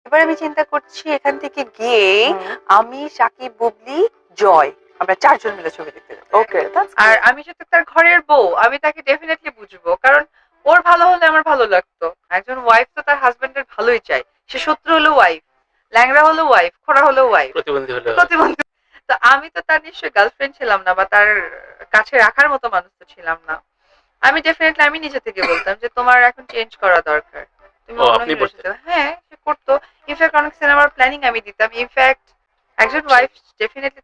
এবার আমি চিন্তা করছি এখান থেকে গিয়ে হুম। আমি, সাকিব, বুবলি, জয় আমরা 4 জন মিলে ছবি দেখতে যাবো। ওকে, দ্যাটস আর আমি যেহেতু তার ঘরের বউ, আমি তাকে ডেফিনেটলি বুঝবো, কারণ ওর ভালো হলে আমার ভালো লাগতো। একজন ওয়াইফ তো তার হাজবেন্ডের ভালোই চায়, সে শত্রু হলো ওয়াইফ, ল্যাংড়া হলো ওয়াইফ, খোড়া হলো ওয়াইফ, প্রতিবন্ধী হলে প্রতিবন্ধী। তো আমি তো তার নিশ্চয়ই গার্লফ্রেন্ড ছিলাম না, বা তার কাছে রাখার মতো মানুষ তো ছিলাম না। আমি ডেফিনেটলি আমি নিজে থেকে বলতাম যে তোমার এখন চেঞ্জ করা দরকার, তুমি ও, অন্য আপনি হিরোর বলতেন? সাথে। হ্যাঁ, সে করতো। ইনফ্যাক্ট অনেক সিনেমার প্ল্যানিং আমি দিতাম। ইনফ্যাক্ট একজন ওয়াইফ ডেফিনেটলি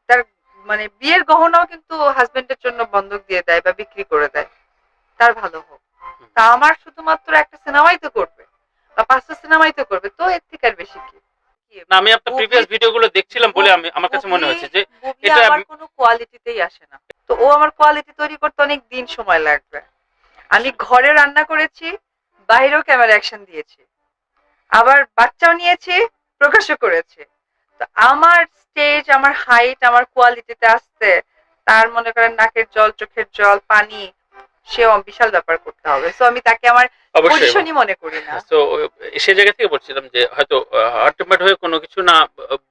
তার মানে বিয়ের গহনাও কিন্তু হাজবেন্ডের জন্য বন্ধক দিয়ে দেয় বা বিক্রি করে দেয়, তার ভালো হোক। তা আমার শুধুমাত্র একটা সিনেমাই তো করবে বা 5টা সিনেমাই তো করবে, তো এর থেকে আর বেশি কি? না, আমি আপনার প্রিভিয়াস ভিডিওগুলো দেখছিলাম বলে আমার কাছে মনে হচ্ছে যে বুবলি এটা আমার কোনো কোয়ালিটিতেই আসে না। তো ও আমার কোয়ালিটি তৈরি করতে অনেক দিন সময় লাগবে। আমি ঘরে রান্না করেছি, বাইরেও ক্যামেরা অ্যাকশন দিয়েছি, আবার বাচ্চাও নিয়েছি, প্রকাশও করেছি। তো আমার স্টেজ, আমার হাইট, আমার কোয়ালিটিতে আসতে তার মনে করেন নাকের জল, চোখের জল, পানি, সেও বিশাল ব্যাপার করতে হবে। তো আমি তাকে আমার অবশ্যই পজিশনই মনে করি না। তো সে জায়গা থেকে বলছিলাম যে হয়তো হটমেট হয়ে কোনো কিছু না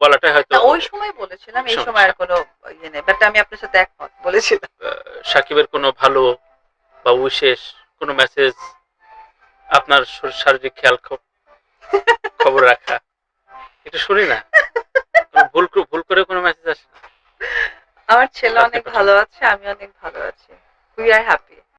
বলাটাই হয়তো না, ওই সময় বলেছিলাম, এই সময় আর কোনো ইয়ে নেই, বাট আমি আপনার সাথে একমত বলেছিলাম। সাকিবের কোনো ভালো বা বিশেষ কোনো মেসেজ, আপনার শারীরিক খেয়াল খবর রাখা, একটু শুনি না। কোনো ভুল করে কোনো মেসেজ আসে না? আমার ছেলে আপনি অনেক পাঠান। ভালো আছে, আমি অনেক ভালো আছি। We are happy.